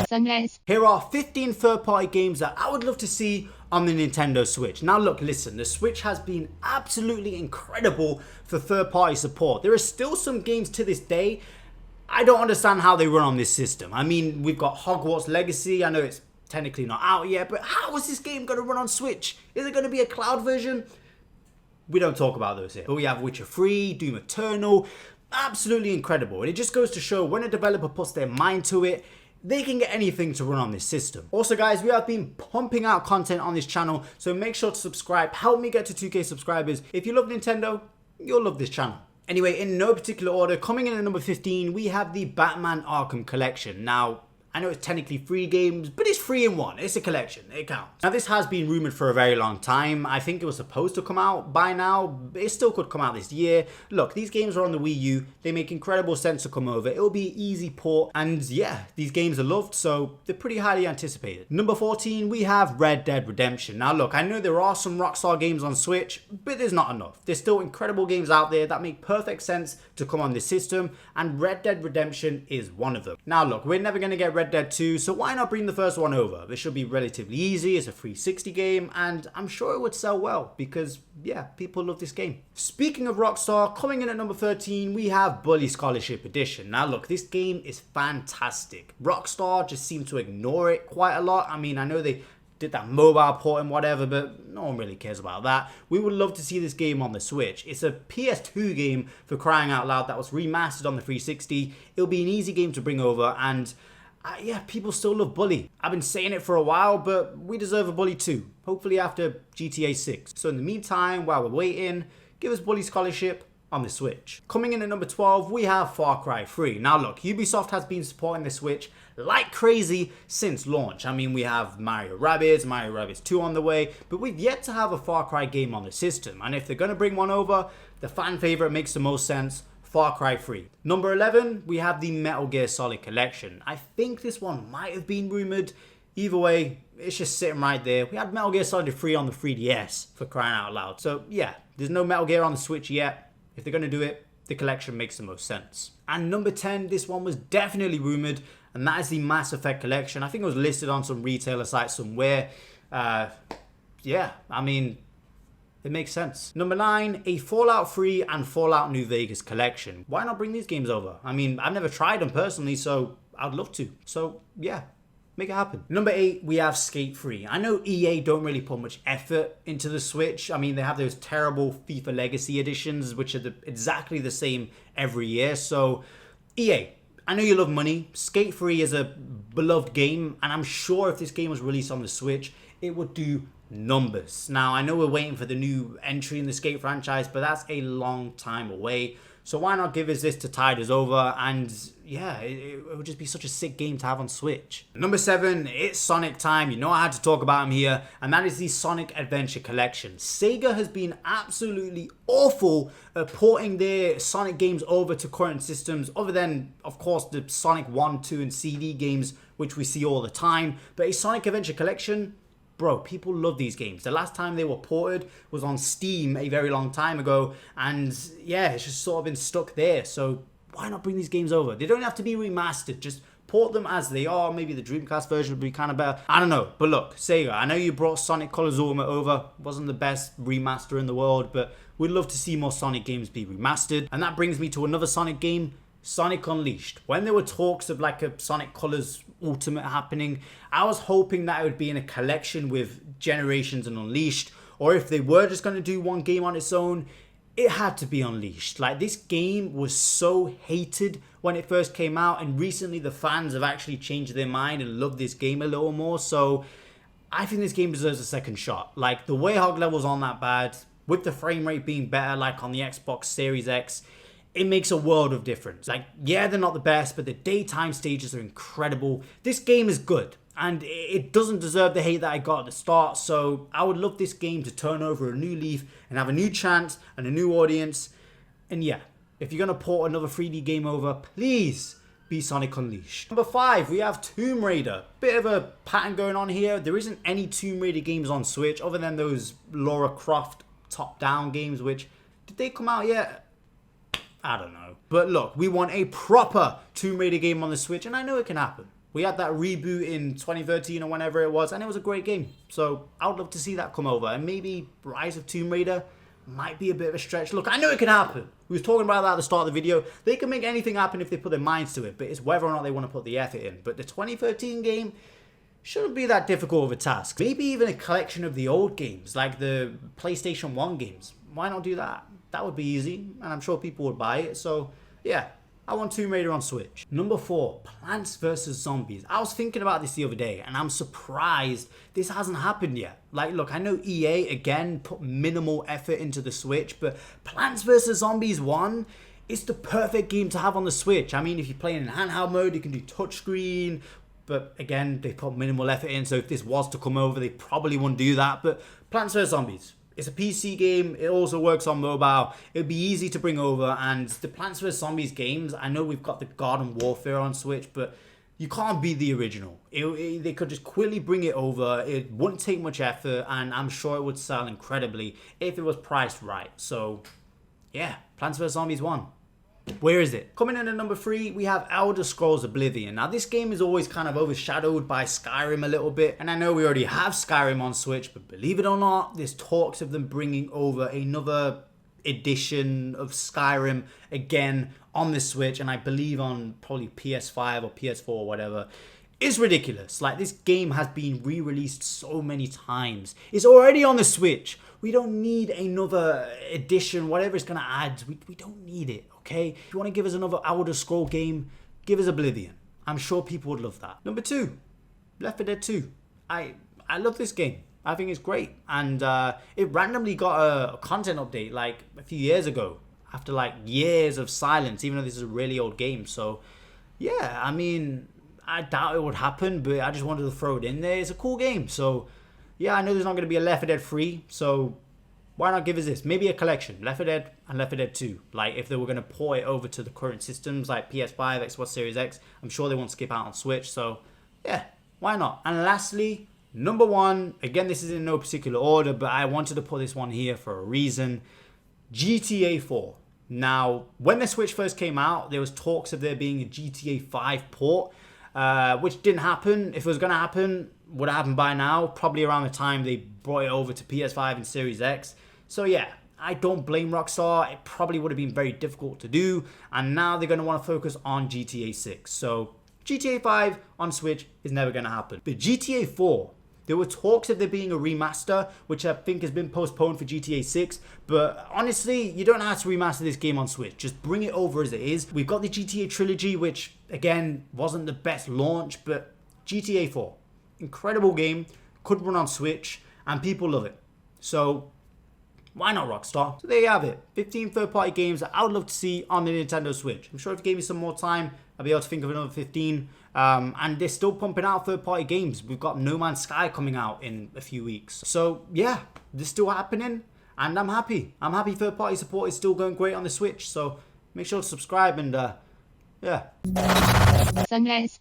Sunrise. Here are 15 third-party games that I would love to see on the Nintendo Switch. Now look, listen, the Switch has been absolutely incredible for third-party support. There are still some games to this day I don't understand how they run on this system. I mean, we've got Hogwarts Legacy. I know it's technically not out yet, but how is this game going to run on Switch? Is it going to be a cloud version? We don't talk about those here. But we have Witcher 3, Doom Eternal. Absolutely incredible. And it just goes to show when a developer puts their mind to it, they can get anything to run on this system. Also guys, we have been pumping out content on this channel, so make sure to subscribe. Help me get to 2K subscribers. If you love Nintendo, you'll love this channel. Anyway, in no particular order, coming in at number 15, we have the Batman Arkham Collection. Now, I know it's technically 3 games, but it's 3 in 1. It's a collection. It counts. Now, this has been rumored for a very long time. I think it was supposed to come out by now, but it still could come out this year. Look, these games are on the Wii U. They make incredible sense to come over. It'll be an easy port. And yeah, these games are loved, so they're pretty highly anticipated. Number 14, we have Red Dead Redemption. Now, look, I know there are some Rockstar games on Switch, but there's not enough. There's still incredible games out there that make perfect sense to come on this system, and Red Dead Redemption is one of them. Now, look, we're never going to get Red Dead 2, so why not bring the first one over? This should be relatively easy. It's a 360 game, and I'm sure it would sell well because, yeah, people love this game. Speaking of Rockstar, coming in at number 13, we have Bully Scholarship Edition. Now, look, this game is fantastic. Rockstar just seem to ignore it quite a lot. I mean, I know they did that mobile port and whatever, but no one really cares about that. We would love to see this game on the Switch. It's a PS2 game, for crying out loud, that was remastered on the 360. It'll be an easy game to bring over, and yeah, people still love Bully. I've been saying it for a while, but we deserve a Bully too. Hopefully after GTA 6. So in the meantime, while we're waiting, give us Bully Scholarship on the Switch. Coming in at number 12, we have Far Cry 3. Now look, Ubisoft has been supporting the Switch like crazy since launch. I mean, we have Mario Rabbids 2 on the way, but we've yet to have a Far Cry game on the system. And if they're going to bring one over, the fan favorite makes the most sense. Far Cry 3. Number 11, we have the Metal Gear Solid Collection. I think this one might have been rumored. Either way, it's just sitting right there. We had Metal Gear Solid 3 on the 3DS, for crying out loud. So yeah, there's no Metal Gear on the Switch yet. If they're going to do it, the collection makes the most sense. And number 10, this one was definitely rumored, and that is the Mass Effect Collection. I think it was listed on some retailer site somewhere. Yeah, I mean, it makes sense. Number 9, a Fallout 3 and Fallout New Vegas collection. Why not bring these games over? I mean, I've never tried them personally, so I'd love to. So yeah, make it happen. Number 8, we have Skate 3. I know EA don't really put much effort into the Switch. I mean, they have those terrible FIFA Legacy editions, which are exactly the same every year. So EA, I know you love money. Skate 3 is a beloved game, and I'm sure if this game was released on the Switch, it would do numbers. Now, I know we're waiting for the new entry in the Skate franchise, but that's a long time away. So why not give us this to tide us over? And yeah, it would just be such a sick game to have on Switch. Number 7, it's Sonic time. You know I had to talk about him here, and that is the Sonic Adventure Collection. Sega has been absolutely awful at porting their Sonic games over to current systems, other than, of course, the Sonic 1, 2, and CD games, which we see all the time. But a Sonic Adventure Collection, bro, people love these games. The last time they were ported was on Steam a very long time ago, and yeah, it's just sort of been stuck there. So why not bring these games over? They don't have to be remastered, just port them as they are. Maybe the Dreamcast version would be kind of better. I don't know, but look, Sega, I know you brought Sonic Colors Ultimate over. Wasn't the best remaster in the world, but we'd love to see more Sonic games be remastered. And that brings me to another Sonic game, Sonic Unleashed. When there were talks of like a Sonic Colors Ultimate happening, I was hoping that it would be in a collection with Generations and Unleashed, or if they were just going to do one game on its own, it had to be Unleashed. Like, this game was so hated when it first came out, and recently the fans have actually changed their mind and love this game a little more. So I think this game deserves a second shot. Like, the way hog levels aren't that bad, with the frame rate being better like on the Xbox Series X, it makes a world of difference. Like, yeah, they're not the best, but the daytime stages are incredible. This game is good, and it doesn't deserve the hate that I got at the start. So I would love this game to turn over a new leaf and have a new chance and a new audience. And yeah, if you're going to port another 3D game over, please be Sonic Unleashed. Number 5, we have Tomb Raider. Bit of a pattern going on here. There isn't any Tomb Raider games on Switch other than those Lara Croft top-down games, which, did they come out yet? I don't know. But look, we want a proper Tomb Raider game on the Switch, and I know it can happen. We had that reboot in 2013 or whenever it was, and it was a great game. So I would love to see that come over. And maybe Rise of Tomb Raider might be a bit of a stretch. Look, I know it can happen. We was talking about that at the start of the video. They can make anything happen if they put their minds to it, but it's whether or not they want to put the effort in. But the 2013 game shouldn't be that difficult of a task. Maybe even a collection of the old games, like the PlayStation 1 games. Why not do that? That would be easy, and I'm sure people would buy it. So, yeah, I want Tomb Raider on Switch. Number 4, Plants vs. Zombies. I was thinking about this the other day, and I'm surprised this hasn't happened yet. Like, look, I know EA, again, put minimal effort into the Switch, but Plants vs. Zombies 1, it's the perfect game to have on the Switch. I mean, if you're playing in handheld mode, you can do touchscreen, but again, they put minimal effort in, so if this was to come over, they probably wouldn't do that. But Plants vs. Zombies, it's a PC game. It also works on mobile. It'd be easy to bring over. And the Plants vs. Zombies games, I know we've got the Garden Warfare on Switch, but you can't beat the original. They could just quickly bring it over. It wouldn't take much effort, and I'm sure it would sell incredibly if it was priced right. So, yeah, Plants vs. Zombies 1. Where is it? Coming in at number 3, we have Elder Scrolls Oblivion. Now, this game is always kind of overshadowed by Skyrim a little bit. And I know we already have Skyrim on Switch, but believe it or not, there's talks of them bringing over another edition of Skyrim again on the Switch. And I believe on probably PS5 or PS4 or whatever. It's ridiculous. Like, this game has been re-released so many times. It's already on the Switch. We don't need another edition, whatever it's going to add. We don't need it, okay? If you want to give us another Elder Scroll game, give us Oblivion. I'm sure people would love that. Number 2, Left 4 Dead 2. I love this game. I think it's great. And it randomly got a content update like a few years ago. After like years of silence, even though this is a really old game. So, yeah, I mean, I doubt it would happen, but I just wanted to throw it in there. It's a cool game, so yeah, I know there's not going to be a Left 4 Dead 3, so why not give us this? Maybe a collection, Left 4 Dead and Left 4 Dead 2. Like, if they were going to port it over to the current systems, like PS5, Xbox Series X, I'm sure they won't skip out on Switch, so yeah, why not? And lastly, number 1, again, this is in no particular order, but I wanted to put this one here for a reason, GTA 4. Now, when the Switch first came out, there was talks of there being a GTA 5 port, which didn't happen. If it was going to happen, would have happened by now, probably around the time they brought it over to PS5 and Series X. So yeah, I don't blame Rockstar. It probably would have been very difficult to do, and now they're going to want to focus on GTA 6. So GTA 5 on Switch is never going to happen. But GTA 4, there were talks of there being a remaster, which I think has been postponed for GTA 6. But honestly, you don't have to remaster this game on Switch. Just bring it over as it is. We've got the GTA trilogy, which again wasn't the best launch, but GTA 4, incredible game, could run on Switch, and people love it. So why not, Rockstar? So there you have it. 15 third-party games that I would love to see on the Nintendo Switch. I'm sure if you gave me some more time, I'll be able to think of another 15. And they're still pumping out third-party games. We've got No Man's Sky coming out in a few weeks. So yeah, this is still happening, and I'm happy. I'm happy third-party support is still going great on the Switch. So make sure to subscribe and yeah. Sunrise.